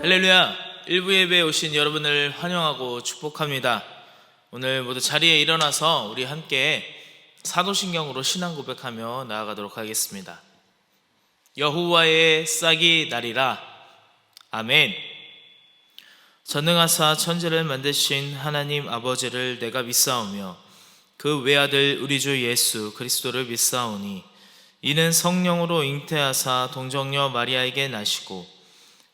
할렐루야! 일부 예배에 오신 여러분을 환영하고 축복합니다. 오늘 모두 자리에 일어나서 우리 함께 사도신경으로 신앙 고백하며 나아가도록 하겠습니다. 여호와의 싹이 나리라. 아멘. 전능하사 천지를 만드신 하나님 아버지를 내가 믿사오며 그 외아들 우리 주 예수 그리스도를 믿사오니 이는 성령으로 잉태하사 동정녀 마리아에게 나시고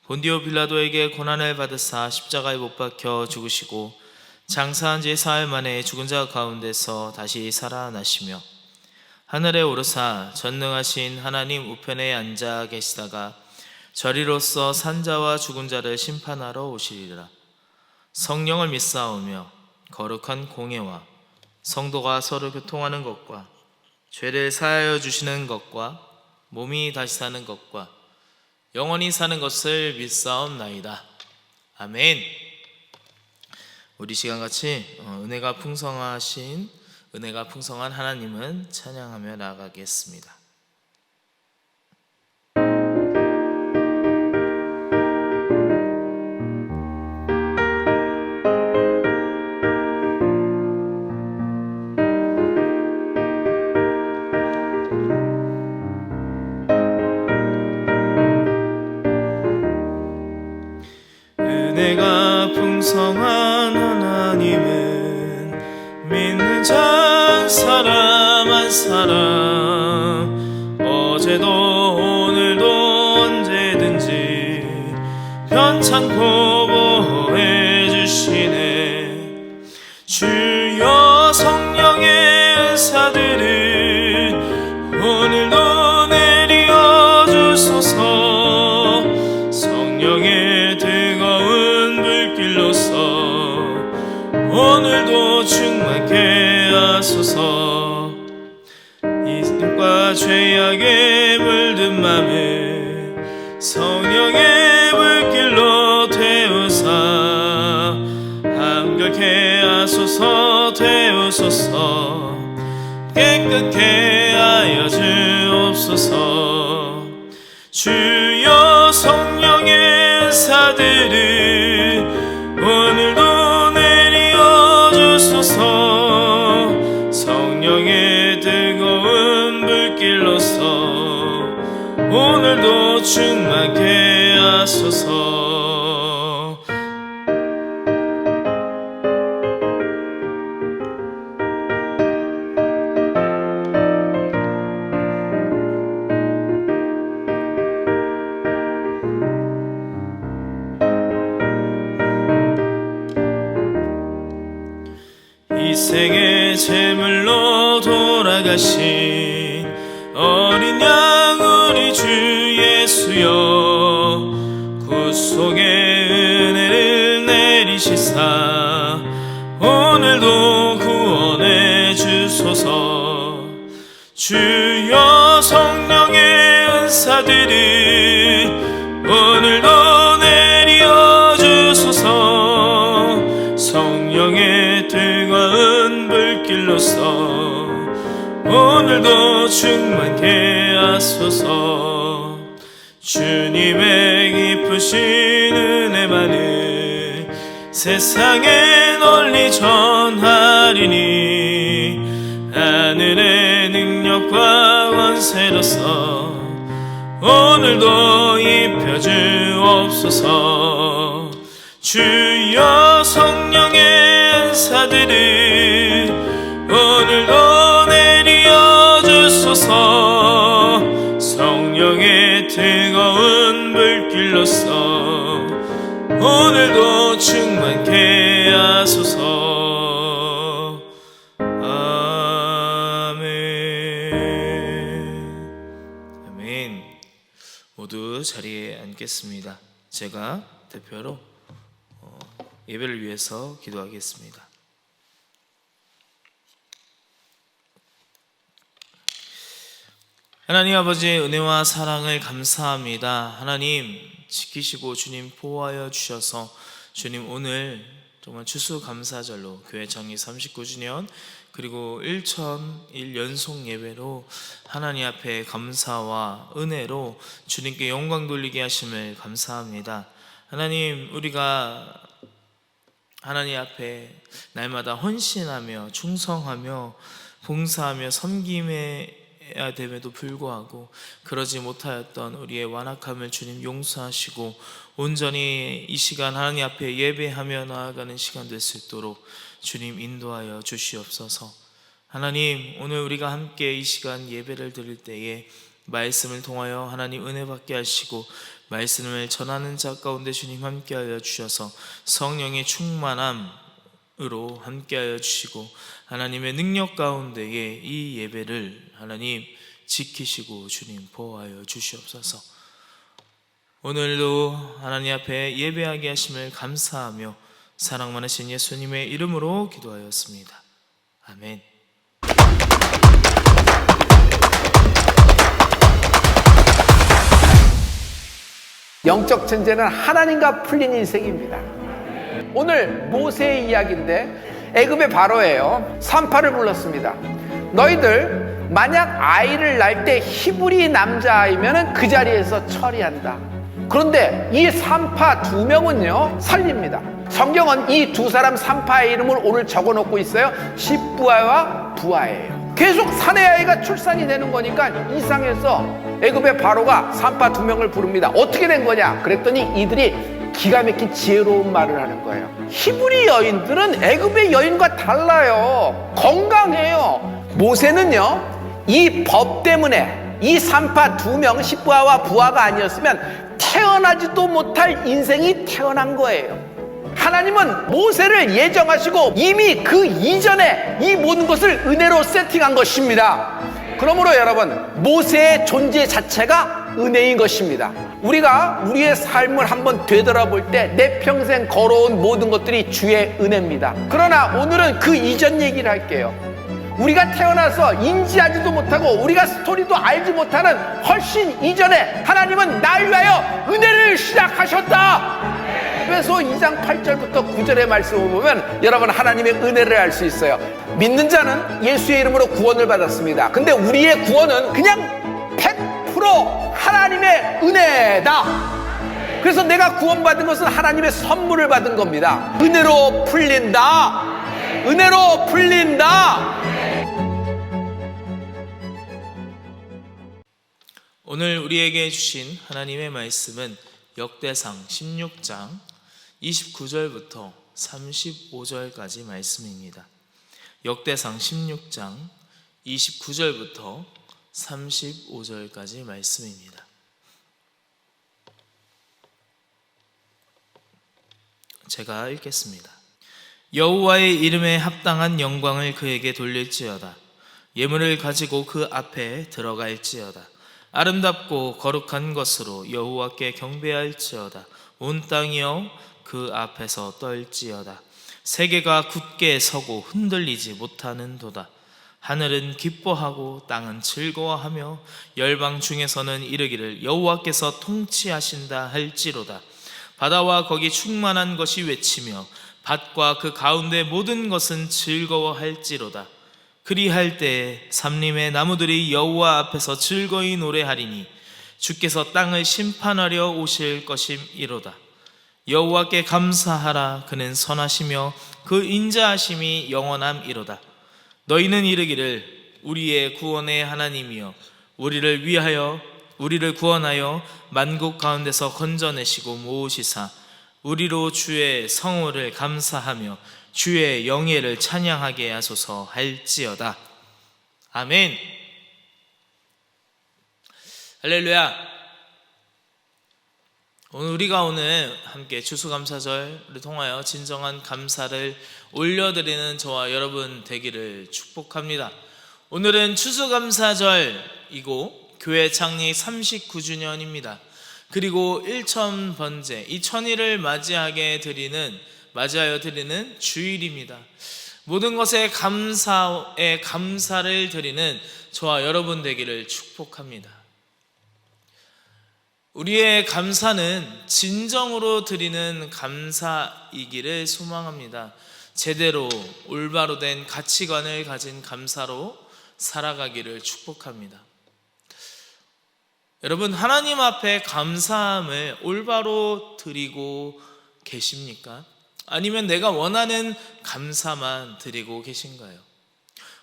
본디오 빌라도에게 고난을 받으사 십자가에 못 박혀 죽으시고 장사한 지 사흘 만에 죽은 자 가운데서 다시 살아나시며 하늘에 오르사 전능하신 하나님 우편에 앉아 계시다가 저리로서 산자와 죽은 자를 심판하러 오시리라. 성령을 믿사오며 거룩한 공예와 성도가 서로 교통하는 것과 죄를 사하여 주시는 것과 몸이 다시 사는 것과 영원히 사는 것을 믿사옵나이다. 아멘. 우리 시간같이 은혜가 풍성한 하나님은 찬양하며 나아가겠습니다. 은혜가 풍성한 하나님은 믿는 자 한 사람 한 사람 어제도 오늘도 언제든지 편찮고 보호해 주시네. 주여 성령의 은사들을 오늘도 내려 주소서. 성령의 뜨거운 불길로서 오늘도 충만케 하소서. 이승과 죄악에 물든 맘을 성령의 불길로 태우사 한결케 하소서. 태우소서. 깨끗게 하여 주옵소서. 주여 성령의 은사들을 오늘도 내려 주소서. 성령의 뜨거운 불길로서 오늘도 충만케 하소서. 이 생의 제물로 돌아가신 어린 양 우리 주 예수여 구속의 은혜를 내리시사 오늘도 구원해 주소서. 주여 성령의 은사들을 오늘도 내려 주소서. 성령의 뜨거운 불길로서 오늘도 충만케 하소서. 주님의 기쁘신 은혜만을 세상에 널리 전하리니 하늘의 능력과 권세로서 오늘도 입혀주옵소서. 주여 성령의 은사들을 오늘도 내려 주소서. 성령의 뜨거운 불길로서 오늘도 충만케 하소서. 아멘. 아멘. 모두 자리에 앉겠습니다. 제가 대표로 예배를 위해서 기도하겠습니다. 하나님 아버지의 은혜와 사랑을 감사합니다. 하나님 지키시고 주님 보호하여 주셔서 주님 오늘 정말 추수감사절로 교회 정기 39주년 그리고 1,001 연속 예배로 하나님 앞에 감사와 은혜로 주님께 영광 돌리게 하심을 감사합니다. 하나님, 우리가 하나님 앞에 날마다 헌신하며 충성하며 봉사하며 섬김해야 됨에도 불구하고 그러지 못하였던 우리의 완악함을 주님 용서하시고 온전히 이 시간 하나님 앞에 예배하며 나아가는 시간 될 수 있도록 주님 인도하여 주시옵소서. 하나님, 오늘 우리가 함께 이 시간 예배를 드릴 때에 말씀을 통하여 하나님 은혜 받게 하시고 말씀을 전하는 자 가운데 주님 함께하여 주셔서 성령의 충만함으로 함께하여 주시고 하나님의 능력 가운데에 이 예배를 하나님 지키시고 주님 보호하여 주시옵소서. 오늘도 하나님 앞에 예배하게 하심을 감사하며 사랑 많으신 예수님의 이름으로 기도하였습니다. 아멘. 영적 전쟁은 하나님과 풀린 인생입니다. 오늘 모세의 이야기인데 애굽의 바로예요. 산파를 불렀습니다. 너희들 만약 아이를 낳을 때 히브리 남자아이면 그 자리에서 처리한다. 그런데 이 산파 2명은요 살립니다. 성경은 이 2사람 산파의 이름을 오늘 적어놓고 있어요. 십부아와 부아예요. 계속 사내 아이가 출산이 되는 거니까 이상해서 애굽의 바로가 산파 2명을 부릅니다. 어떻게 된 거냐? 그랬더니 이들이 기가 막힌 지혜로운 말을 하는 거예요. 히브리 여인들은 애굽의 여인과 달라요. 건강해요. 모세는요 이 법 때문에 이 산파 2명 십부아와 부아가 아니었으면 태어나지도 못할 인생이 태어난 거예요. 하나님은 모세를 예정하시고 이미 그 이전에 이 모든 것을 은혜로 세팅한 것입니다. 그러므로 여러분, 모세의 존재 자체가 은혜인 것입니다. 우리가 우리의 삶을 한번 되돌아볼 때 내 평생 걸어온 모든 것들이 주의 은혜입니다. 그러나 오늘은 그 이전 얘기를 할게요. 우리가 태어나서 인지하지도 못하고 우리가 스토리도 알지 못하는 훨씬 이전에 하나님은 날 위하여 은혜를 시작하셨다. 그래서 2장 8절부터 9절의 말씀을 보면 여러분 하나님의 은혜를 알 수 있어요. 믿는 자는 예수의 이름으로 구원을 받았습니다. 근데 우리의 구원은 그냥 100% 하나님의 은혜다. 그래서 내가 구원받은 것은 하나님의 선물을 받은 겁니다. 은혜로 풀린다. 은혜로 풀린다. 오늘 우리에게 주신 하나님의 말씀은 역대상 16장 29절부터 35절까지 말씀입니다. 역대상 16장 29절부터 35절까지 말씀입니다. 제가 읽겠습니다. 여호와의 이름에 합당한 영광을 그에게 돌릴지어다. 예물을 가지고 그 앞에 들어갈지어다. 아름답고 거룩한 것으로 여호와께 경배할지어다. 온 땅이여 그 앞에서 떨지어다. 세계가 굳게 서고 흔들리지 못하는도다. 하늘은 기뻐하고 땅은 즐거워하며 열방 중에서는 이르기를 여호와께서 통치하신다 할지로다. 바다와 거기 충만한 것이 외치며 밭과 그 가운데 모든 것은 즐거워할지로다. 그리할 때에 삼림의 나무들이 여호와 앞에서 즐거이 노래하리니 주께서 땅을 심판하려 오실 것임이로다. 여호와께 감사하라. 그는 선하시며 그 인자하심이 영원함이로다. 너희는 이르기를 우리의 구원의 하나님이여 우리를 구원하여 만국 가운데서 건져내시고 모으시사 우리로 주의 성호를 감사하며 주의 영예를 찬양하게 하소서 할지어다. 아멘. 할렐루야. 우리가 오늘 함께 추수감사절을 통하여 진정한 감사를 올려드리는 저와 여러분 되기를 축복합니다. 오늘은 추수감사절이고 교회 창립 39주년입니다. 그리고 1000번째 이 천일을 맞이하여 드리는 주일입니다. 모든 것에 감사를 드리는 저와 여러분 되기를 축복합니다. 우리의 감사는 진정으로 드리는 감사이기를 소망합니다. 제대로 올바로 된 가치관을 가진 감사로 살아가기를 축복합니다. 여러분, 하나님 앞에 감사함을 올바로 드리고 계십니까? 아니면 내가 원하는 감사만 드리고 계신가요?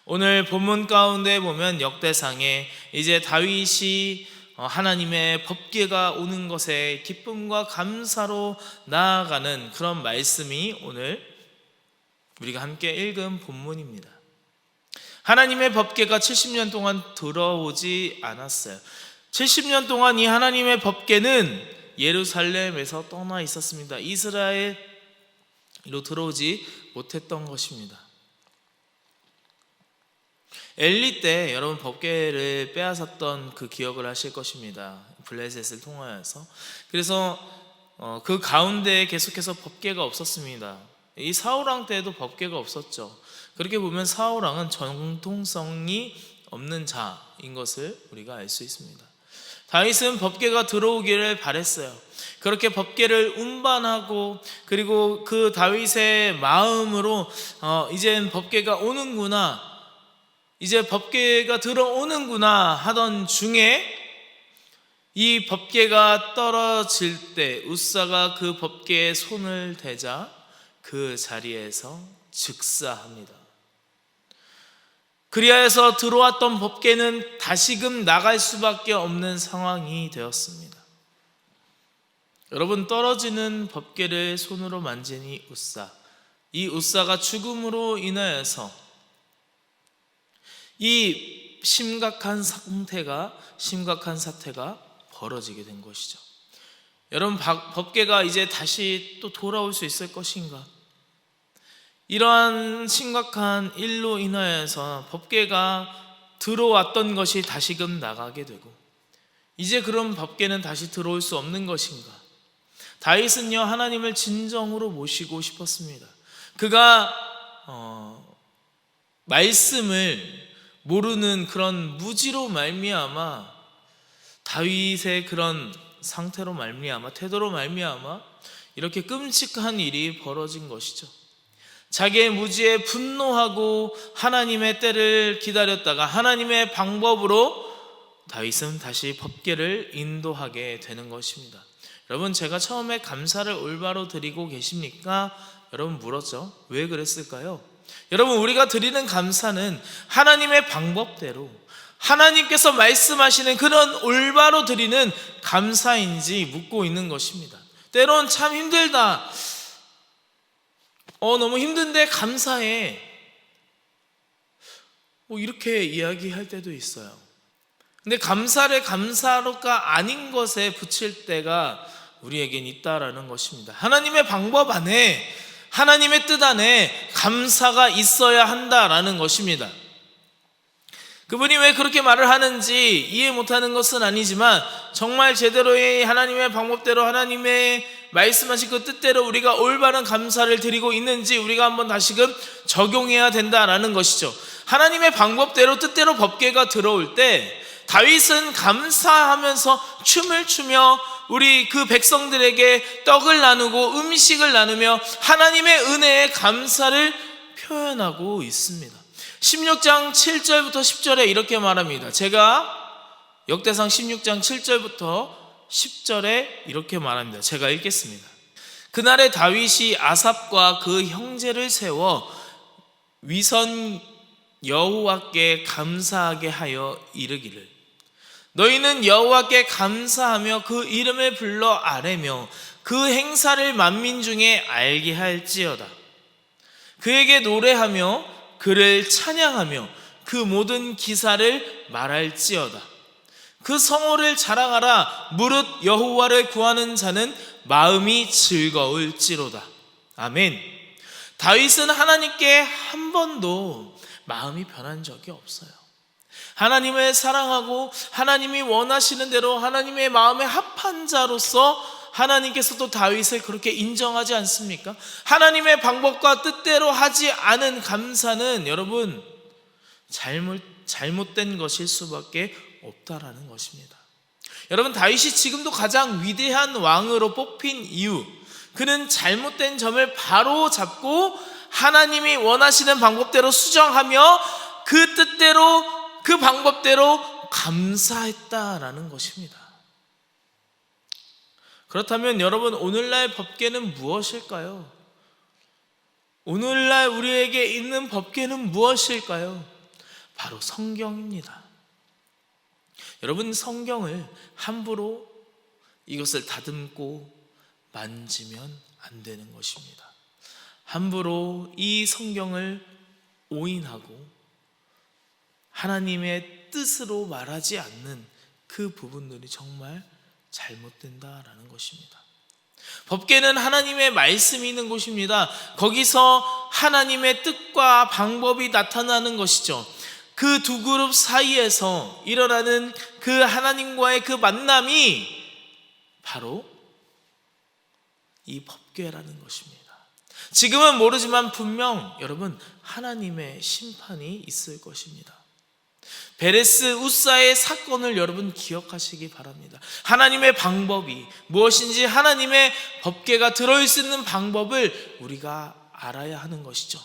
오늘 본문 가운데 보면 역대상에 이제 다윗이 하나님의 법궤가 오는 것에 기쁨과 감사로 나아가는 그런 말씀이 오늘 우리가 함께 읽은 본문입니다. 하나님의 법궤가 70년 동안 들어오지 않았어요. 70년 동안 이 하나님의 법궤는 예루살렘에서 떠나 있었습니다. 이스라엘로 들어오지 못했던 것입니다. 엘리 때 여러분 법궤를 빼앗았던 그 기억을 하실 것입니다. 블레셋을 통하여서. 그래서 그 가운데 계속해서 법궤가 없었습니다. 이 사울왕 때도 법궤가 없었죠. 그렇게 보면 사울왕은 정통성이 없는 자인 것을 우리가 알 수 있습니다. 다윗은 법궤가 들어오기를 바랬어요. 그렇게 법궤를 운반하고 그리고 그 다윗의 마음으로 이젠 법궤가 오는구나, 이제 법궤가 들어오는구나 하던 중에 이 법궤가 떨어질 때 웃사가 그 법궤에 손을 대자 그 자리에서 즉사합니다. 그리하여서 들어왔던 법궤는 다시금 나갈 수밖에 없는 상황이 되었습니다. 여러분, 떨어지는 법궤를 손으로 만지니 웃사, 이 웃사가 죽음으로 인하여서 이 심각한 사태가 벌어지게 된 것이죠. 여러분, 법궤가 이제 다시 또 돌아올 수 있을 것인가? 이러한 심각한 일로 인하여서 법궤가 들어왔던 것이 다시금 나가게 되고 이제 그런 법궤는 다시 들어올 수 없는 것인가? 다윗은요, 하나님을 진정으로 모시고 싶었습니다. 그가 말씀을 모르는 그런 무지로 말미암아, 다윗의 그런 상태로 말미암아, 태도로 말미암아 이렇게 끔찍한 일이 벌어진 것이죠. 자기의 무지에 분노하고 하나님의 때를 기다렸다가 하나님의 방법으로 다윗은 다시 법궤를 인도하게 되는 것입니다. 여러분, 제가 처음에 감사를 올바로 드리고 계십니까? 여러분 물었죠. 왜 그랬을까요? 여러분, 우리가 드리는 감사는 하나님의 방법대로 하나님께서 말씀하시는 그런 올바로 드리는 감사인지 묻고 있는 것입니다. 때론 참 힘들다, 너무 힘든데 감사해, 이렇게 이야기할 때도 있어요. 근데 감사를 감사로가 아닌 것에 붙일 때가 우리에겐 있다라는 것입니다. 하나님의 방법 안에, 하나님의 뜻 안에 감사가 있어야 한다라는 것입니다. 그분이 왜 그렇게 말을 하는지 이해 못하는 것은 아니지만 정말 제대로의 하나님의 방법대로 하나님의 말씀하신 그 뜻대로 우리가 올바른 감사를 드리고 있는지 우리가 한번 다시금 적용해야 된다라는 것이죠. 하나님의 방법대로 뜻대로 법궤가 들어올 때 다윗은 감사하면서 춤을 추며 우리 그 백성들에게 떡을 나누고 음식을 나누며 하나님의 은혜에 감사를 표현하고 있습니다. 16장 7절부터 10절에 이렇게 말합니다. 제가 역대상 16장 7절부터 10절에 이렇게 말합니다. 제가 읽겠습니다. 그날에 다윗이 아삽과 그 형제를 세워 위선 여호와께 감사하게 하여 이르기를, 너희는 여호와께 감사하며 그 이름을 불러 아뢰며 그 행사를 만민 중에 알게 할지어다. 그에게 노래하며 그를 찬양하며 그 모든 기사를 말할지어다. 그 성호를 자랑하라. 무릇 여호와를 구하는 자는 마음이 즐거울지로다. 아멘. 다윗은 하나님께 한 번도 마음이 변한 적이 없어요. 하나님을 사랑하고 하나님이 원하시는 대로 하나님의 마음에 합한 자로서 하나님께서도 다윗을 그렇게 인정하지 않습니까? 하나님의 방법과 뜻대로 하지 않은 감사는 여러분 잘못된 것일 수밖에 없다라는 것입니다. 여러분, 다윗이 지금도 가장 위대한 왕으로 뽑힌 이유, 그는 잘못된 점을 바로 잡고 하나님이 원하시는 방법대로 수정하며 그 뜻대로 그 방법대로 감사했다라는 것입니다. 그렇다면 여러분, 오늘날 법궤는 무엇일까요? 오늘날 우리에게 있는 법궤는 무엇일까요? 바로 성경입니다. 여러분, 성경을 함부로 이것을 다듬고 만지면 안 되는 것입니다. 함부로 이 성경을 오인하고 하나님의 뜻으로 말하지 않는 그 부분들이 정말 잘못된다라는 것입니다. 법궤는 하나님의 말씀이 있는 곳입니다. 거기서 하나님의 뜻과 방법이 나타나는 것이죠. 그 두 그룹 사이에서 일어나는 그 하나님과의 그 만남이 바로 이 법궤라는 것입니다. 지금은 모르지만 분명 여러분, 하나님의 심판이 있을 것입니다. 베레스 우사의 사건을 여러분 기억하시기 바랍니다. 하나님의 방법이 무엇인지, 하나님의 법궤가 들어있는 방법을 우리가 알아야 하는 것이죠.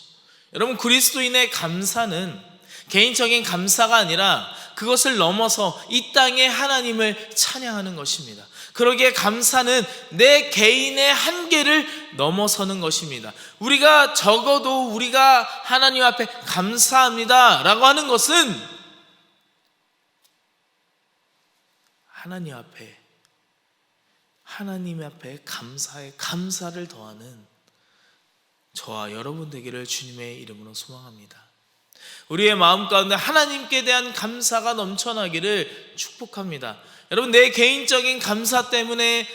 여러분, 그리스도인의 감사는 개인적인 감사가 아니라 그것을 넘어서 이 땅에 하나님을 찬양하는 것입니다. 그러기에 감사는 내 개인의 한계를 넘어서는 것입니다. 우리가 적어도 우리가 하나님 앞에 감사합니다 라고 하는 것은 하나님 앞에 감사에 감사를 더하는 저와 여러분 되기를 주님의 이름으로 소망합니다. 우리의 마음 가운데 하나님께 대한 감사가 넘쳐나기를 축복합니다. 여러분, 내 개인적인 감사 때문에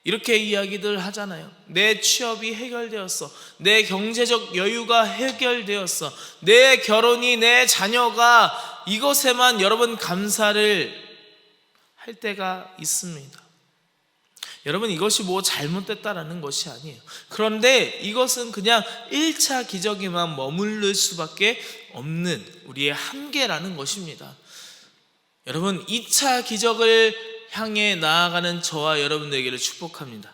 이렇게 이야기들 하잖아요. 내 취업이 해결되었어, 내 경제적 여유가 해결되었어, 내 결혼이, 내 자녀가, 이것에만 여러분 감사를 할 때가 있습니다. 여러분, 이것이 뭐 잘못됐다라는 것이 아니에요. 그런데 이것은 그냥 1차 기적에만 머무를 수밖에 없는 우리의 한계라는 것입니다. 여러분, 2차 기적을 향해 나아가는 저와 여러분들에게를 축복합니다.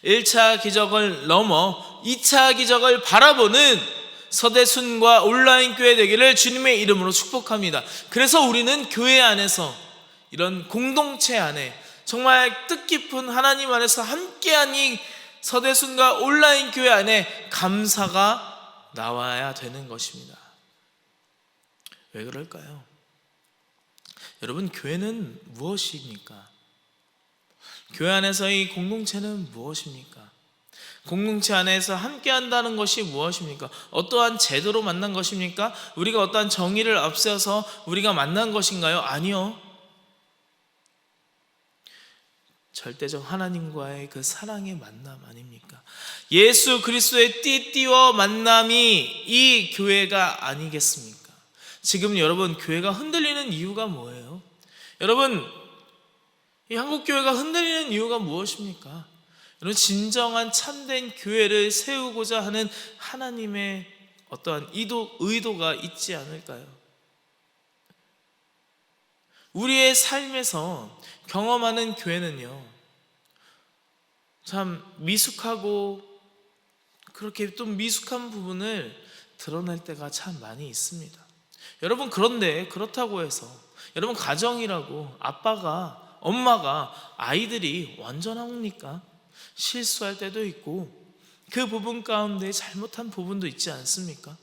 1차 기적을 넘어 2차 기적을 바라보는 서대순과 온라인 교회 되기를 주님의 이름으로 축복합니다. 그래서 우리는 교회 안에서, 이런 공동체 안에 정말 뜻깊은 하나님 안에서 함께한 이 서대순과 온라인 교회 안에 감사가 나와야 되는 것입니다. 왜 그럴까요? 여러분, 교회는 무엇입니까? 교회 안에서의 공동체는 무엇입니까? 공동체 안에서 함께 한다는 것이 무엇입니까? 어떠한 제도로 만난 것입니까? 우리가 어떠한 정의를 앞세워서 우리가 만난 것인가요? 아니요. 절대적 하나님과의 그 사랑의 만남 아닙니까? 예수 그리스도의 띠띠와 만남이 이 교회가 아니겠습니까? 지금 여러분, 교회가 흔들리는 이유가 뭐예요? 여러분, 이 한국교회가 흔들리는 이유가 무엇입니까? 여러분, 진정한 참된 교회를 세우고자 하는 하나님의 어떠한 의도가 있지 않을까요? 우리의 삶에서 경험하는 교회는요, 참 미숙하고 그렇게 또 미숙한 부분을 드러낼 때가 참 많이 있습니다. 여러분, 그런데 그렇다고 해서 여러분, 가정이라고 아빠가, 엄마가, 아이들이 완전합니까? 실수할 때도 있고 그 부분 가운데 잘못한 부분도 있지 않습니까?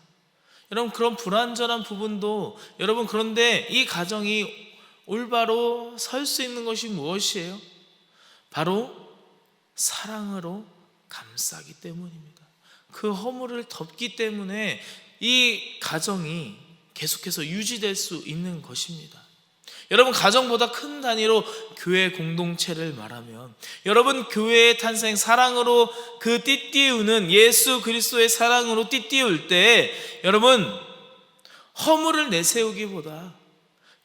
여러분, 그런 불완전한 부분도, 여러분, 그런데 이 가정이 올바로 설 수 있는 것이 무엇이에요? 바로 사랑으로 감싸기 때문입니다. 그 허물을 덮기 때문에 이 가정이 계속해서 유지될 수 있는 것입니다. 여러분, 가정보다 큰 단위로 교회 공동체를 말하면, 여러분, 교회의 탄생, 사랑으로 그 띠띠우는 예수 그리스도의 사랑으로 띠띠울 때, 여러분, 허물을 내세우기보다,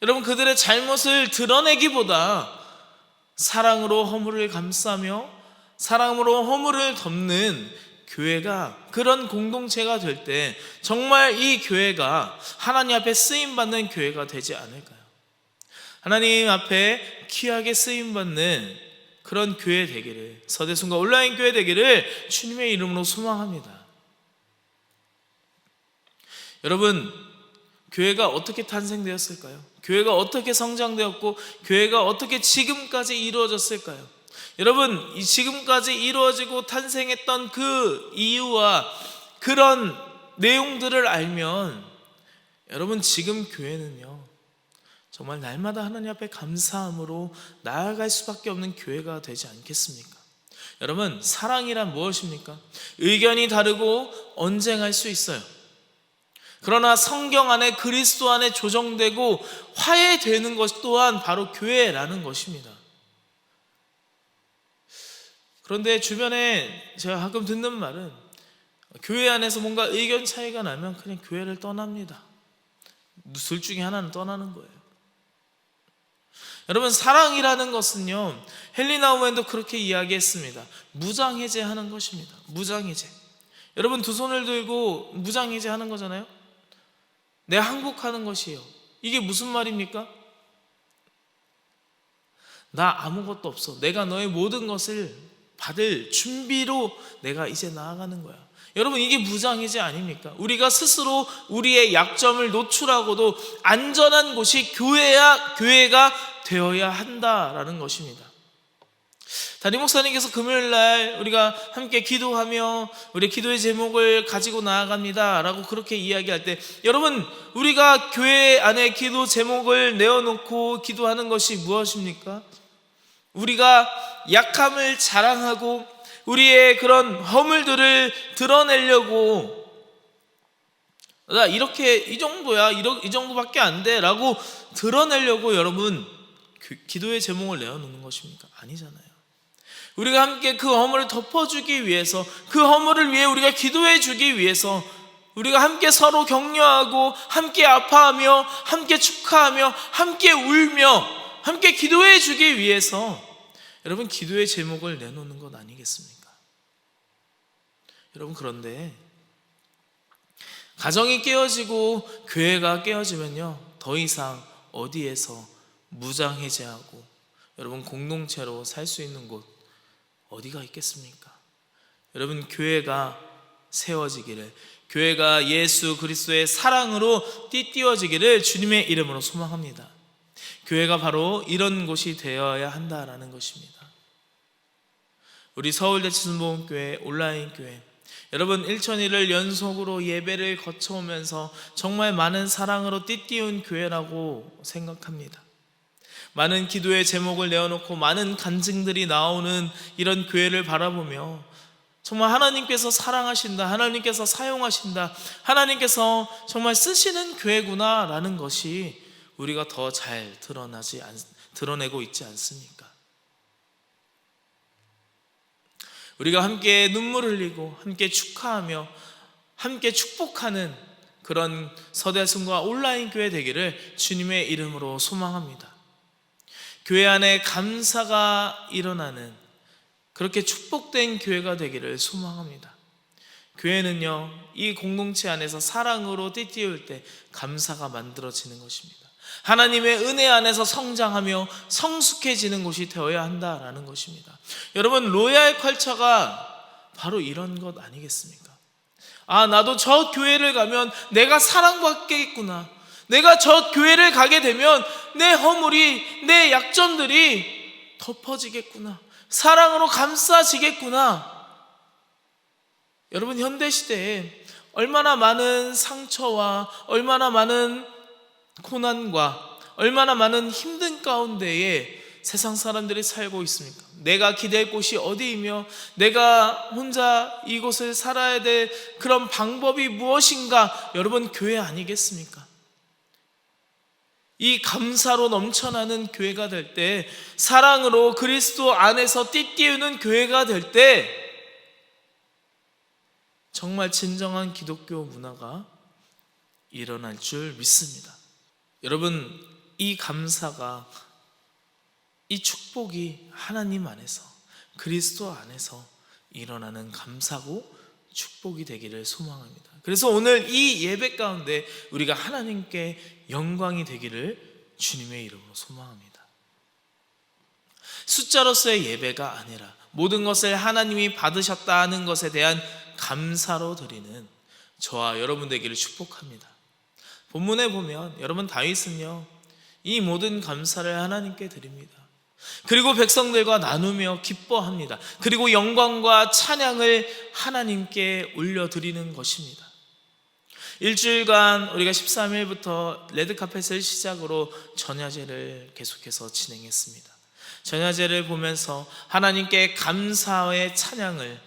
여러분, 그들의 잘못을 드러내기보다 사랑으로 허물을 감싸며 사랑으로 허물을 덮는 교회가, 그런 공동체가 될 때 정말 이 교회가 하나님 앞에 쓰임받는 교회가 되지 않을까요? 하나님 앞에 귀하게 쓰임받는 그런 교회 되기를, 서대순과 온라인 교회 되기를 주님의 이름으로 소망합니다. 여러분, 교회가 어떻게 탄생되었을까요? 교회가 어떻게 성장되었고 교회가 어떻게 지금까지 이루어졌을까요? 여러분, 이 지금까지 이루어지고 탄생했던 그 이유와 그런 내용들을 알면 여러분, 지금 교회는요 정말 날마다 하나님 앞에 감사함으로 나아갈 수밖에 없는 교회가 되지 않겠습니까? 여러분, 사랑이란 무엇입니까? 의견이 다르고 언쟁할 수 있어요. 그러나 성경 안에, 그리스도 안에 조정되고 화해되는 것 또한 바로 교회라는 것입니다. 그런데 주변에 제가 가끔 듣는 말은 교회 안에서 뭔가 의견 차이가 나면 그냥 교회를 떠납니다. 둘 중에 하나는 떠나는 거예요. 여러분, 사랑이라는 것은요, 헬리나우엔도 그렇게 이야기했습니다. 무장해제하는 것입니다. 무장해제. 여러분, 두 손을 들고 무장해제하는 거잖아요. 내 항복하는 것이에요. 이게 무슨 말입니까? 나 아무것도 없어. 내가 너의 모든 것을 받을 준비로 내가 이제 나아가는 거야. 여러분, 이게 무장해제 아닙니까? 우리가 스스로 우리의 약점을 노출하고도 안전한 곳이 교회가 되어야 한다라는 것입니다. 담임 목사님께서 금요일날 우리가 함께 기도하며 우리 기도의 제목을 가지고 나아갑니다 라고 그렇게 이야기할 때, 여러분, 우리가 교회 안에 기도 제목을 내어놓고 기도하는 것이 무엇입니까? 우리가 약함을 자랑하고 우리의 그런 허물들을 드러내려고, 나 이렇게 이 정도야, 이 정도밖에 안 돼 라고 드러내려고 여러분 기도의 제목을 내어놓는 것입니까? 아니잖아요. 우리가 함께 그 허물을 덮어주기 위해서, 그 허물을 위해 우리가 기도해 주기 위해서, 우리가 함께 서로 격려하고 함께 아파하며 함께 축하하며 함께 울며 함께 기도해 주기 위해서 여러분 기도의 제목을 내놓는 것 아니겠습니까? 여러분, 그런데 가정이 깨어지고 교회가 깨어지면요, 더 이상 어디에서 무장해제하고 여러분 공동체로 살 수 있는 곳 어디가 있겠습니까? 여러분, 교회가 세워지기를, 교회가 예수 그리스도의 사랑으로 띠띠워지기를 주님의 이름으로 소망합니다. 교회가 바로 이런 곳이 되어야 한다라는 것입니다. 우리 서울대 친복음교회 온라인 교회, 여러분 1,000일을 연속으로 예배를 거쳐오면서 정말 많은 사랑으로 띠띠운 교회라고 생각합니다. 많은 기도의 제목을 내어놓고 많은 간증들이 나오는 이런 교회를 바라보며 정말 하나님께서 사랑하신다, 하나님께서 사용하신다, 하나님께서 정말 쓰시는 교회구나 라는 것이 우리가 더 잘 드러내고 있지 않습니까? 우리가 함께 눈물 흘리고 함께 축하하며 함께 축복하는 그런 서대승과 온라인 교회 되기를 주님의 이름으로 소망합니다. 교회 안에 감사가 일어나는 그렇게 축복된 교회가 되기를 소망합니다. 교회는요, 이 공동체 안에서 사랑으로 띠띠울 때 감사가 만들어지는 것입니다. 하나님의 은혜 안에서 성장하며 성숙해지는 곳이 되어야 한다라는 것입니다. 여러분, 로얄 컬처가 바로 이런 것 아니겠습니까? 아, 나도 저 교회를 가면 내가 사랑받겠구나, 내가 저 교회를 가게 되면 내 허물이, 내 약점들이 덮어지겠구나, 사랑으로 감싸지겠구나. 여러분, 현대시대에 얼마나 많은 상처와 얼마나 많은 고난과 얼마나 많은 힘든 가운데에 세상 사람들이 살고 있습니까? 내가 기댈 곳이 어디이며 내가 혼자 이곳을 살아야 될 그런 방법이 무엇인가? 여러분, 교회 아니겠습니까? 이 감사로 넘쳐나는 교회가 될 때, 사랑으로 그리스도 안에서 띠띠우는 교회가 될 때 정말 진정한 기독교 문화가 일어날 줄 믿습니다. 여러분, 이 감사가, 이 축복이 하나님 안에서, 그리스도 안에서 일어나는 감사고 축복이 되기를 소망합니다. 그래서 오늘 이 예배 가운데 우리가 하나님께 영광이 되기를 주님의 이름으로 소망합니다. 숫자로서의 예배가 아니라 모든 것을 하나님이 받으셨다는 것에 대한 감사로 드리는 저와 여러분 되기를 축복합니다. 본문에 보면 여러분, 다윗은요, 이 모든 감사를 하나님께 드립니다. 그리고 백성들과 나누며 기뻐합니다. 그리고 영광과 찬양을 하나님께 올려드리는 것입니다. 일주일간 우리가 13일부터 레드카펫을 시작으로 전야제를 계속해서 진행했습니다. 전야제를 보면서 하나님께 감사의 찬양을,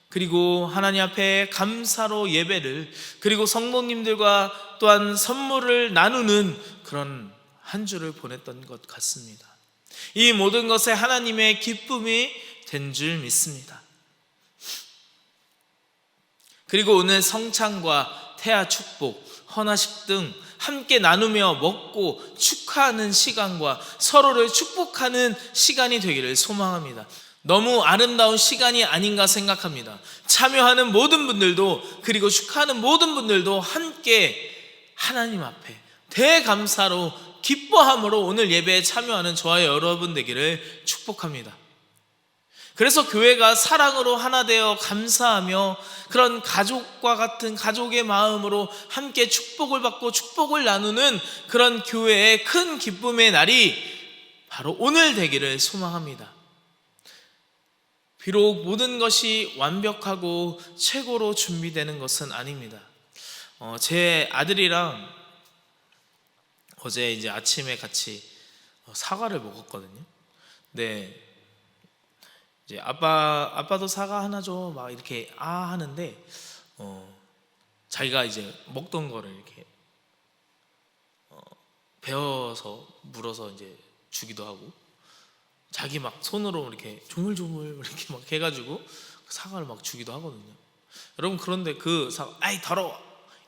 그리고 하나님 앞에 감사로 예배를, 그리고 성도님들과 또한 선물을 나누는 그런 한 주를 보냈던 것 같습니다. 이 모든 것에 하나님의 기쁨이 된 줄 믿습니다. 그리고 오늘 성찬과 태아 축복, 헌화식 등 함께 나누며 먹고 축하하는 시간과 서로를 축복하는 시간이 되기를 소망합니다. 너무 아름다운 시간이 아닌가 생각합니다. 참여하는 모든 분들도, 그리고 축하하는 모든 분들도 함께 하나님 앞에 대감사로 기뻐함으로 오늘 예배에 참여하는 저와 여러분 되기를 축복합니다. 그래서 교회가 사랑으로 하나 되어 감사하며 그런 가족과 같은 가족의 마음으로 함께 축복을 받고 축복을 나누는 그런 교회의 큰 기쁨의 날이 바로 오늘 되기를 소망합니다. 비록 모든 것이 완벽하고 최고로 준비되는 것은 아닙니다. 제 아들이랑 어제 이제 아침에 같이 사과를 먹었거든요. 네. 이제 아빠도 사과 하나 줘, 막 이렇게 하는데 자기가 이제 먹던 거를 이렇게 베어서 물어서 이제 주기도 하고, 자기 막 손으로 이렇게 조물조물 이렇게 막 해가지고 사과를 막 주기도 하거든요. 여러분, 그런데 그 사과, 아이 더러워,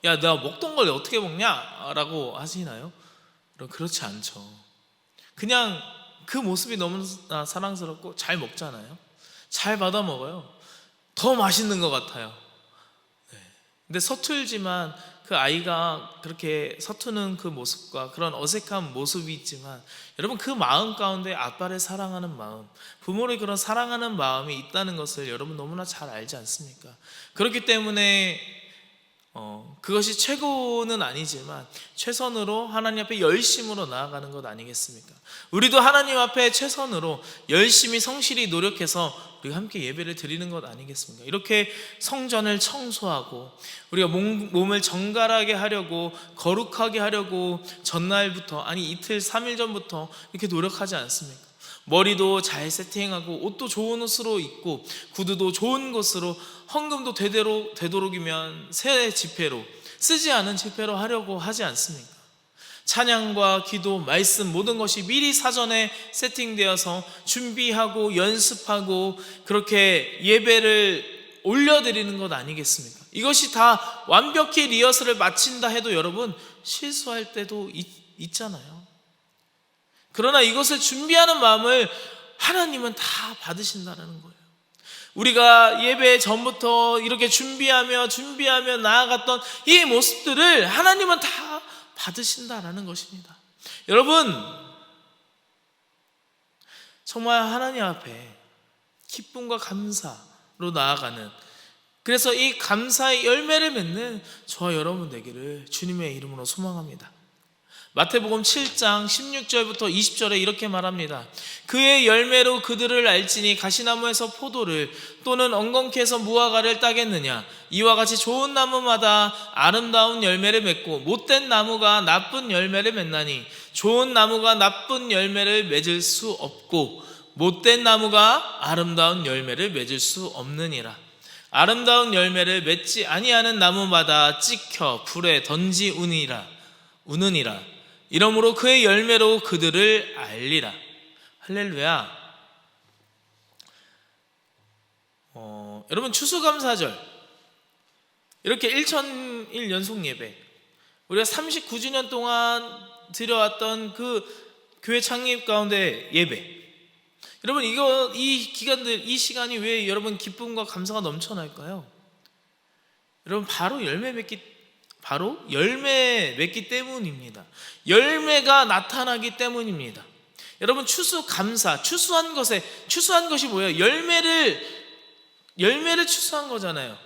야 내가 먹던 걸 어떻게 먹냐? 라고 하시나요? 여러분, 그렇지 않죠. 그냥 그 모습이 너무나 사랑스럽고 잘 먹잖아요. 잘 받아 먹어요. 더 맛있는 것 같아요. 네. 근데 서툴지만 그 아이가 그렇게 서투는 그 모습과 그런 어색한 모습이 있지만, 여러분, 그 마음 가운데 아빠를 사랑하는 마음, 부모를 그런 사랑하는 마음이 있다는 것을 여러분 너무나 잘 알지 않습니까? 그렇기 때문에 그것이 최고는 아니지만 최선으로 하나님 앞에 열심으로 나아가는 것 아니겠습니까? 우리도 하나님 앞에 최선으로 열심히 성실히 노력해서 우리가 함께 예배를 드리는 것 아니겠습니까? 이렇게 성전을 청소하고 우리가 몸을 정갈하게 하려고, 거룩하게 하려고 전날부터, 아니 이틀 3일 전부터 이렇게 노력하지 않습니까? 머리도 잘 세팅하고 옷도 좋은 옷으로 입고 구두도 좋은 것으로, 헌금도 되도록이면 새 지폐로, 쓰지 않은 지폐로 하려고 하지 않습니까? 찬양과 기도, 말씀 모든 것이 미리 사전에 세팅되어서 준비하고 연습하고 그렇게 예배를 올려드리는 것 아니겠습니까? 이것이 다 완벽히 리허설을 마친다 해도 여러분 실수할 때도 있잖아요. 그러나 이것을 준비하는 마음을 하나님은 다 받으신다는 거예요. 우리가 예배 전부터 이렇게 준비하며 나아갔던 이 모습들을 하나님은 다 받으신다라는 것입니다. 여러분, 정말 하나님 앞에 기쁨과 감사로 나아가는, 그래서 이 감사의 열매를 맺는 저와 여러분 되기를 주님의 이름으로 소망합니다. 마태복음 7장 16절부터 20절에 이렇게 말합니다. 그의 열매로 그들을 알지니 가시나무에서 포도를 또는 엉겅퀴 해서 무화과를 따겠느냐? 이와 같이 좋은 나무마다 아름다운 열매를 맺고 못된 나무가 나쁜 열매를 맺나니 좋은 나무가 나쁜 열매를 맺을 수 없고 못된 나무가 아름다운 열매를 맺을 수 없느니라. 아름다운 열매를 맺지 아니하는 나무마다 찍혀 불에 던지우느니라. 이러므로 그의 열매로 그들을 알리라. 할렐루야. 여러분, 추수감사절, 이렇게 1001 연속 예배, 우리가 39주년 동안 드려왔던 그 교회 창립 가운데 예배, 여러분, 이 기간들, 이 시간이 왜 여러분 기쁨과 감사가 넘쳐날까요? 여러분, 바로 열매 맺기 때문입니다. 열매가 나타나기 때문입니다. 여러분, 추수감사, 추수한 것이 뭐예요? 열매를 추수한 거잖아요.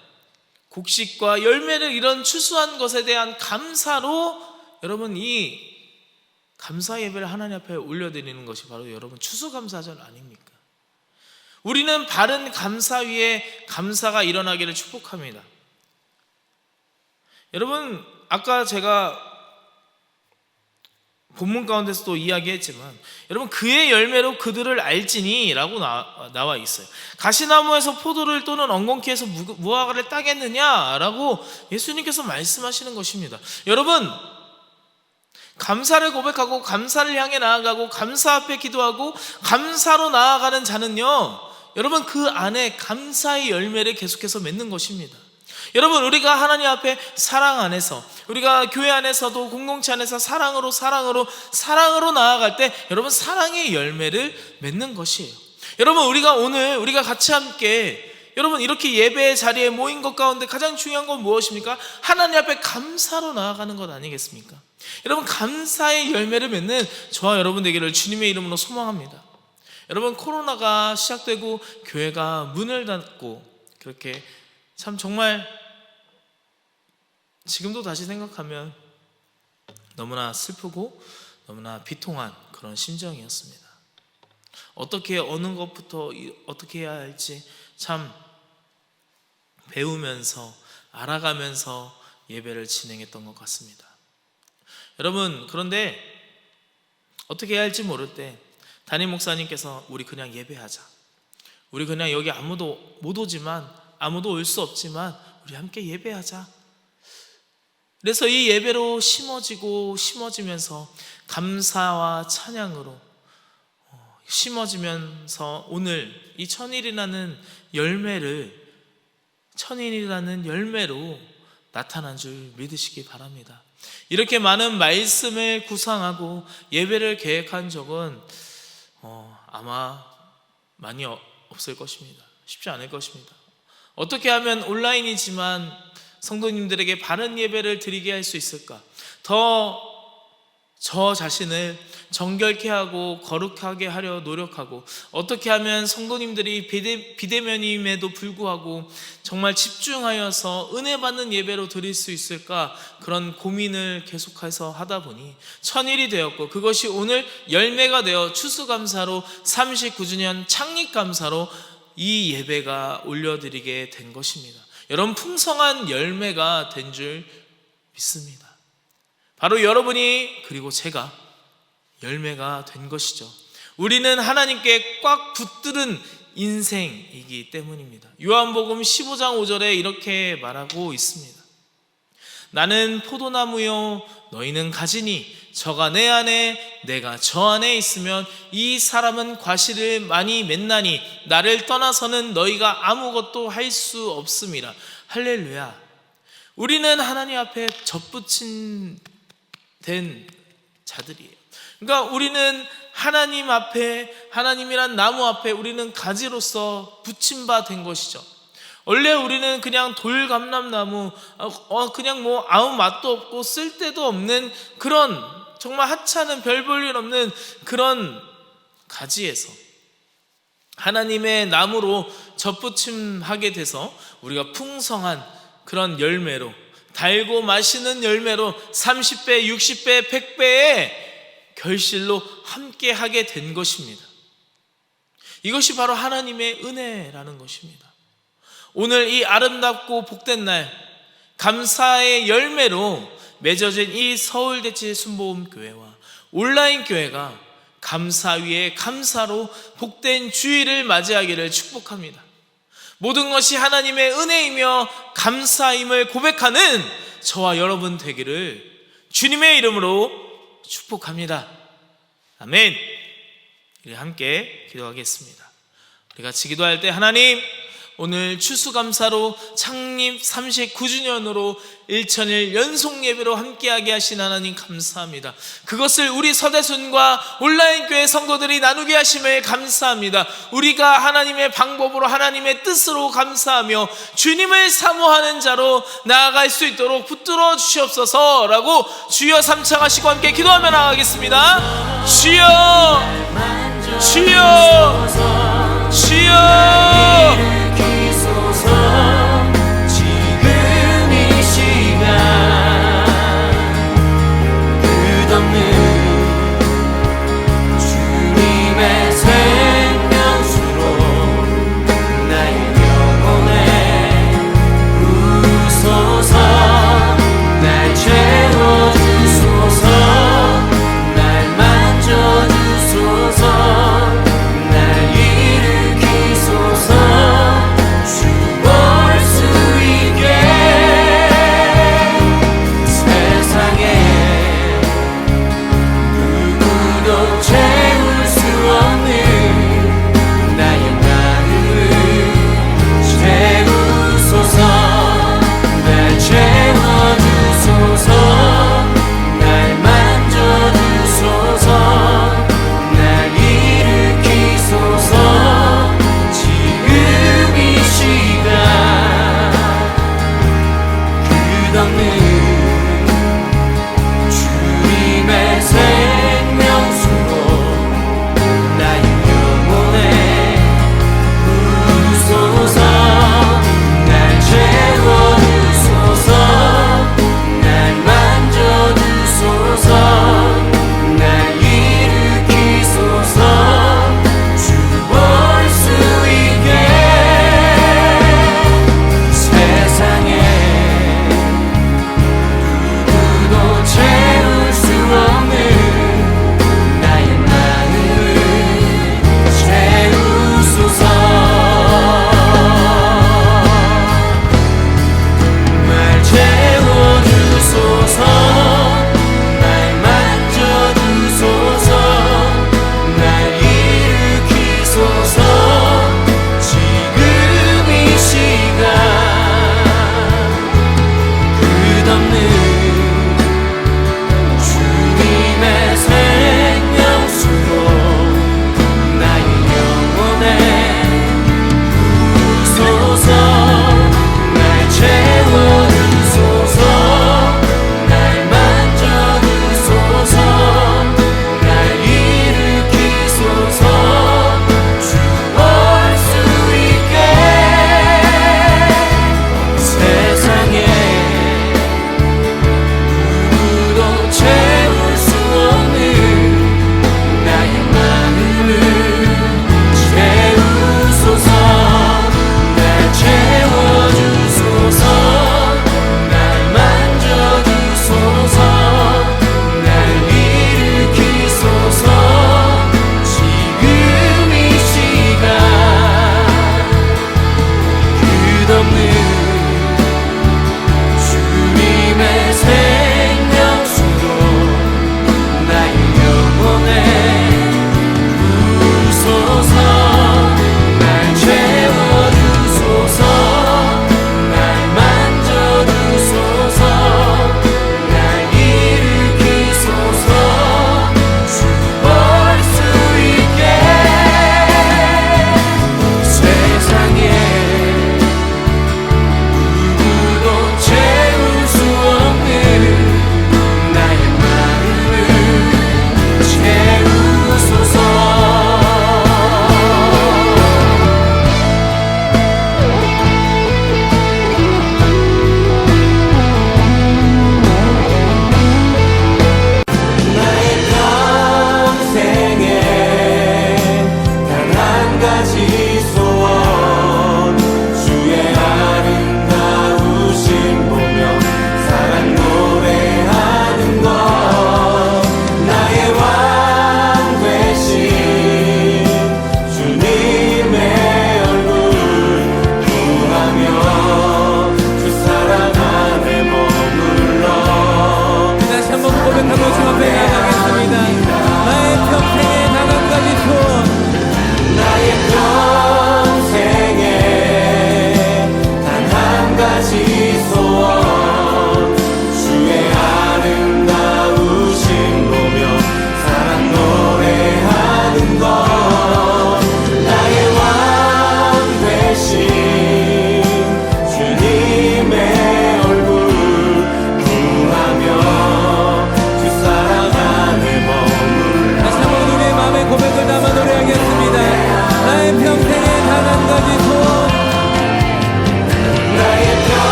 곡식과 열매를, 이런 추수한 것에 대한 감사로 여러분 이 감사 예배를 하나님 앞에 올려드리는 것이 바로 여러분 추수감사절 아닙니까? 우리는 바른 감사 위에 감사가 일어나기를 축복합니다. 여러분, 아까 제가 본문 가운데서도 이야기했지만, 여러분, 그의 열매로 그들을 알지니 라고 나와 있어요. 가시나무에서 포도를 또는 엉겅퀴에서 무화과를 따겠느냐 라고 예수님께서 말씀하시는 것입니다. 여러분, 감사를 고백하고 감사를 향해 나아가고 감사 앞에 기도하고 감사로 나아가는 자는요, 여러분, 그 안에 감사의 열매를 계속해서 맺는 것입니다. 여러분, 우리가 하나님 앞에 사랑 안에서, 우리가 교회 안에서도 공동체 안에서 사랑으로 나아갈 때 여러분 사랑의 열매를 맺는 것이에요. 여러분, 우리가 같이 함께 여러분 이렇게 예배의 자리에 모인 것 가운데 가장 중요한 건 무엇입니까? 하나님 앞에 감사로 나아가는 것 아니겠습니까? 여러분, 감사의 열매를 맺는 저와 여러분 되기를 주님의 이름으로 소망합니다. 여러분, 코로나가 시작되고 교회가 문을 닫고 그렇게 참 정말 지금도 다시 생각하면 너무나 슬프고 너무나 비통한 그런 심정이었습니다. 어떻게 어느 것부터 어떻게 해야 할지 참 배우면서 알아가면서 예배를 진행했던 것 같습니다. 여러분, 그런데 어떻게 해야 할지 모를 때 담임 목사님께서 우리 그냥 예배하자, 우리 그냥 여기 아무도 못 오지만, 아무도 올 수 없지만 우리 함께 예배하자. 그래서 이 예배로 심어지면서 감사와 찬양으로 심어지면서 오늘 이 천일이라는 열매로 나타난 줄 믿으시기 바랍니다. 이렇게 많은 말씀을 구상하고 예배를 계획한 적은 아마 많이 없을 것입니다. 쉽지 않을 것입니다. 어떻게 하면 온라인이지만 성도님들에게 바른 예배를 드리게 할 수 있을까? 더 저 자신을 정결케 하고 거룩하게 하려 노력하고, 어떻게 하면 성도님들이 비대면임에도 불구하고 정말 집중하여서 은혜 받는 예배로 드릴 수 있을까? 그런 고민을 계속해서 하다 보니 천일이 되었고, 그것이 오늘 열매가 되어 추수감사로 39주년 창립감사로 이 예배가 올려드리게 된 것입니다. 여러분, 풍성한 열매가 된 줄 믿습니다. 바로 여러분이 그리고 제가 열매가 된 것이죠. 우리는 하나님께 꽉 붙들은 인생이기 때문입니다. 요한복음 15장 5절에 이렇게 말하고 있습니다. 나는 포도나무요 너희는 가지니 저가 내 안에 내가 저 안에 있으면 이 사람은 과실을 많이 맺나니 나를 떠나서는 너희가 아무것도 할 수 없음이라. 할렐루야. 우리는 하나님 앞에 접붙인 된 자들이에요. 그러니까 우리는 하나님 앞에, 하나님이란 나무 앞에 우리는 가지로서 붙임 바 된 것이죠. 원래 우리는 그냥 돌감람나무, 그냥 뭐 아무 맛도 없고 쓸데도 없는 그런 정말 하찮은 별 볼 일 없는 그런 가지에서 하나님의 나무로 접붙임하게 돼서 우리가 풍성한 그런 열매로, 달고 마시는 열매로 30배, 60배, 100배의 결실로 함께 하게 된 것입니다. 이것이 바로 하나님의 은혜라는 것입니다. 오늘 이 아름답고 복된 날, 감사의 열매로 맺어진 이 서울대치 순복음교회와 온라인 교회가 감사 위에 감사로 복된 주일을 맞이하기를 축복합니다. 모든 것이 하나님의 은혜이며 감사임을 고백하는 저와 여러분 되기를 주님의 이름으로 축복합니다. 아멘. 우리 함께 기도하겠습니다. 우리 같이 기도할 때, 하나님, 오늘 추수감사로 창립 39주년으로 1천일 연속 예배로 함께하게 하신 하나님 감사합니다. 그것을 우리 서대순과 온라인 교회 성도들이 나누게 하심을 감사합니다. 우리가 하나님의 방법으로, 하나님의 뜻으로 감사하며 주님을 사모하는 자로 나아갈 수 있도록 붙들어 주시옵소서라고 주여 삼창하시고 함께 기도하며 나가겠습니다. 주여, 주여, 주여. 지금 이 시간 끝없는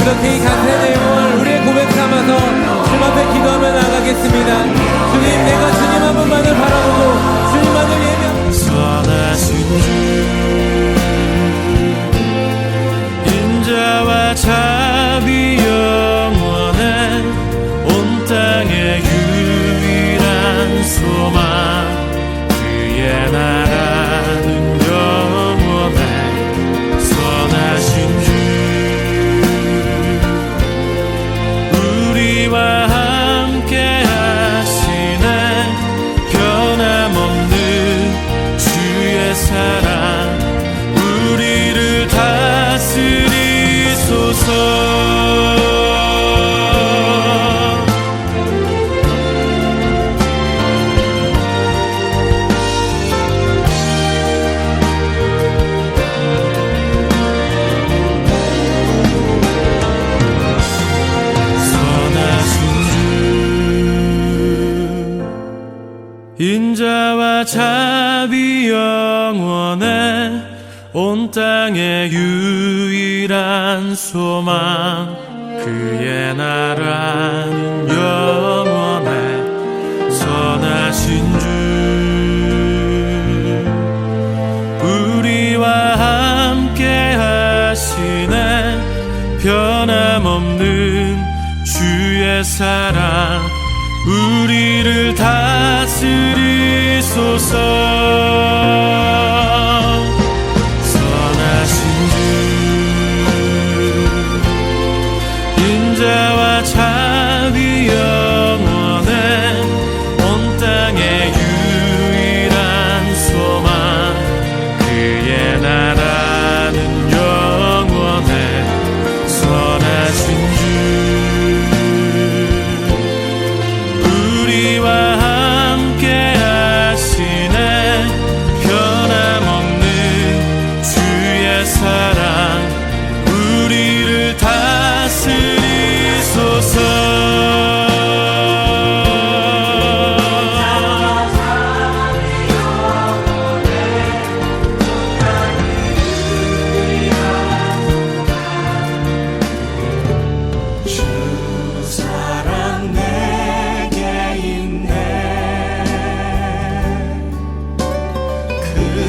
그렇게 이 감사의 내용을 우리의 고백 삼아서 주님 앞에 기도하며 나가겠습니다. 주님, 내가 주님 한 분만을 바라보고 주님만을 예배하고 선하신 주 인자와 자비 영원해 온 땅의 유일한 소망 그의 나라는 영원해 선하신 주 우리와 함께 하시네 변함없는 주의 사랑 우리를 다스리소서 인자와 자비 영원해 온 땅의 유일한 소망 그의 나라는 영원해 선하신 주 우리와 함께 하시네 변함없는 주의 사랑 우리를 다스리소서 선하신 주 인자와 자비 영원해 온 땅의 유일한 소망 그의 나라는 영원해 선하신 주 우리와 함께 하시네 변함없는 주의 사랑 우리를 다스리소서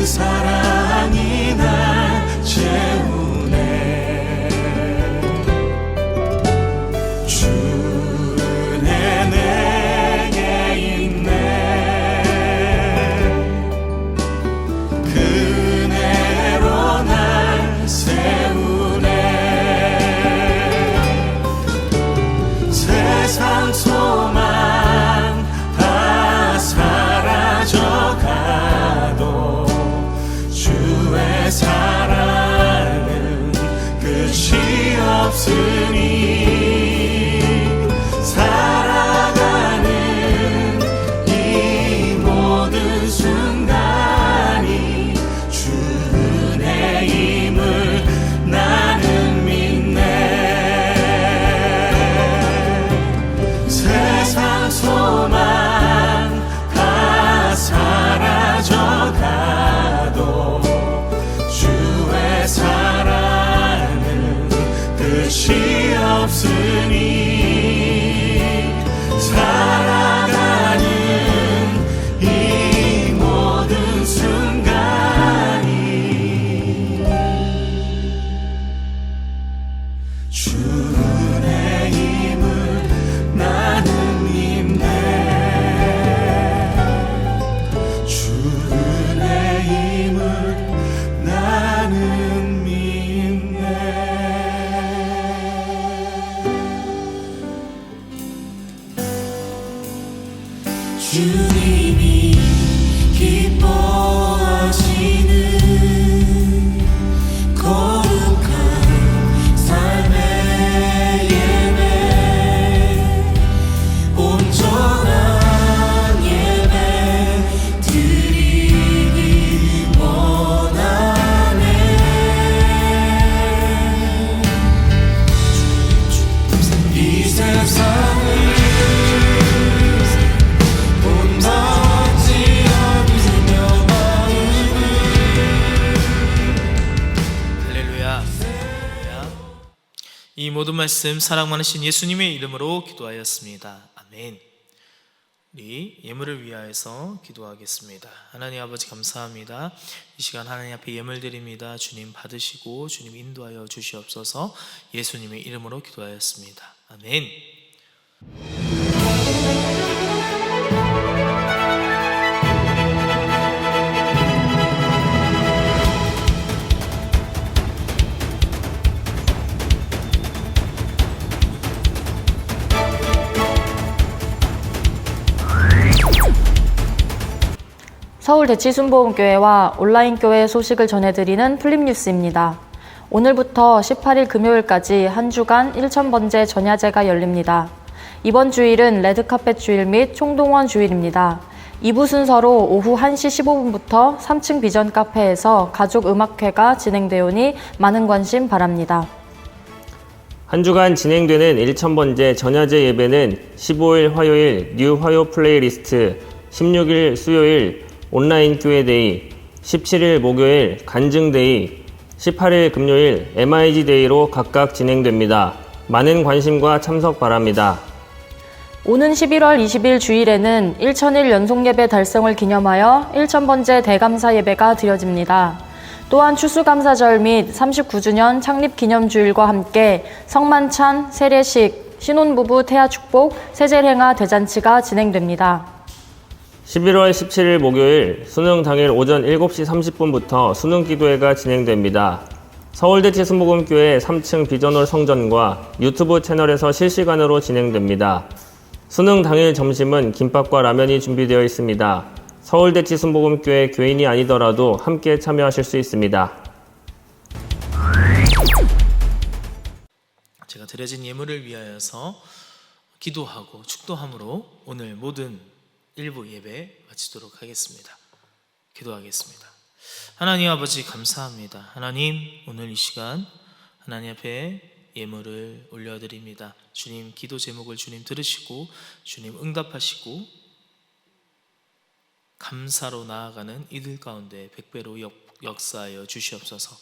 사랑이 날 채우네 주는 내게 있네 그네로 날 세우네 세상 소망 다 사라져가도 주의 사랑은 끝이 없으니 살아가는 이 모든 순간이 주 은혜임을 나는 믿네 세상 소망 다 사라져가도 주의 사랑은 끝이 없으니 살아가는 이 모든 순간이 주 은혜임을 나는 믿네 주 은혜임을 나는 믿네 주님이 기뻐하시는 거룩한 삶의 예배 온전한 예배 드리기 원하네 이 모든 말씀 사랑 많으신 예수님의 이름으로 기도하였습니다. 아멘. 우리 예물을 위하여서 기도하겠습니다. 하나님 아버지 감사합니다. 이 시간 하나님 앞에 예물 드립니다. 주님 받으시고 주님 인도하여 주시옵소서. 예수님의 이름으로 기도하였습니다. 아멘. 서울대치순복음교회와 온라인교회 소식을 전해드리는 플립뉴스입니다. 오늘부터 18일 금요일까지 한 주간 1000번째 전야제가 열립니다. 이번 주일은 레드카펫 주일 및 총동원 주일입니다. 2부 순서로 오후 1시 15분부터 3층 비전 카페에서 가족 음악회가 진행되오니 많은 관심 바랍니다. 한 주간 진행되는 1000번째 전야제 예배는 15일 화요일 뉴 화요 플레이리스트, 16일 수요일 온라인 교회데이, 17일 목요일 간증데이, 18일 금요일 MIG 데이로 각각 진행됩니다. 많은 관심과 참석 바랍니다. 오는 11월 20일 주일에는 1000일 연속예배 달성을 기념하여 1000번째 대감사 예배가 드려집니다. 또한 추수감사절 및 39주년 창립기념주일과 함께 성만찬, 세례식, 신혼부부 태아축복, 세제행하 대잔치가 진행됩니다. 11월 17일 목요일 수능 당일 오전 7시 30분부터 수능기도회가 진행됩니다. 서울대치순복음교회 3층 비전홀 성전과 유튜브 채널에서 실시간으로 진행됩니다. 수능 당일 점심은 김밥과 라면이 준비되어 있습니다. 서울대치순복음교회 교인이 아니더라도 함께 참여하실 수 있습니다. 제가 드려진 예물을 위하여서 기도하고 축도함으로 오늘 모든 일부 예배 마치도록 하겠습니다. 기도하겠습니다. 하나님 아버지 감사합니다. 하나님 오늘 이 시간 하나님 앞에 예물을 올려드립니다. 주님 기도 제목을 주님 들으시고 주님 응답하시고 감사로 나아가는 이들 가운데 100배로 역사하여 주시옵소서.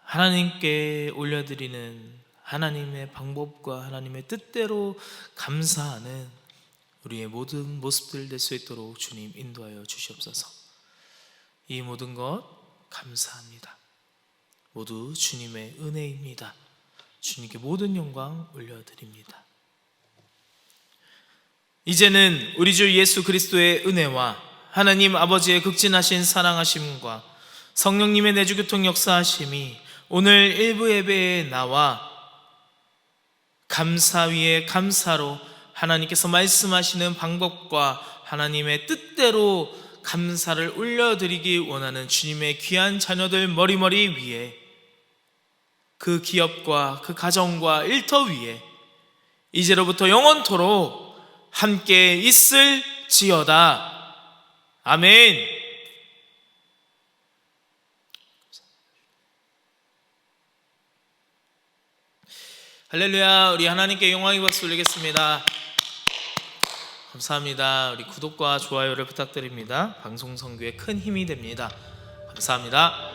하나님께 올려드리는 하나님의 방법과 하나님의 뜻대로 감사하는 우리의 모든 모습들 될 수 있도록 주님 인도하여 주시옵소서. 이 모든 것 감사합니다. 모두 주님의 은혜입니다. 주님께 모든 영광 올려드립니다. 이제는 우리 주 예수 그리스도의 은혜와 하나님 아버지의 극진하신 사랑하심과 성령님의 내주교통 역사하심이 오늘 일부 예배에 나와 감사 위에 감사로 하나님께서 말씀하시는 방법과 하나님의 뜻대로 감사를 올려드리기 원하는 주님의 귀한 자녀들 머리머리 위에 그 기업과 그 가정과 일터 위에 이제로부터 영원토록 함께 있을지어다. 아멘. 할렐루야. 우리 하나님께 영광의 박수 올리겠습니다. 감사합니다. 우리 구독과 좋아요를 부탁드립니다. 방송 선교에 큰 힘이 됩니다. 감사합니다.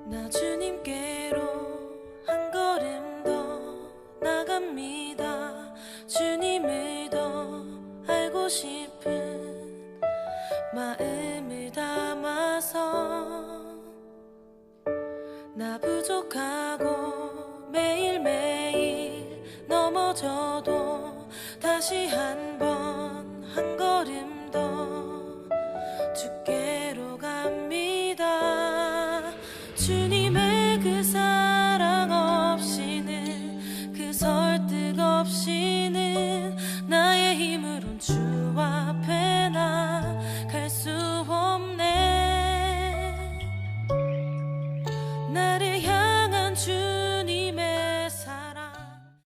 나 주님께로 한 걸음 더 나갑니다. 주님을 더 알고 싶은 마음을 담아서 나 부족하고 매일매일 넘어져도 다시 한 번 한 걸음 더 주께로 갑니다. 주님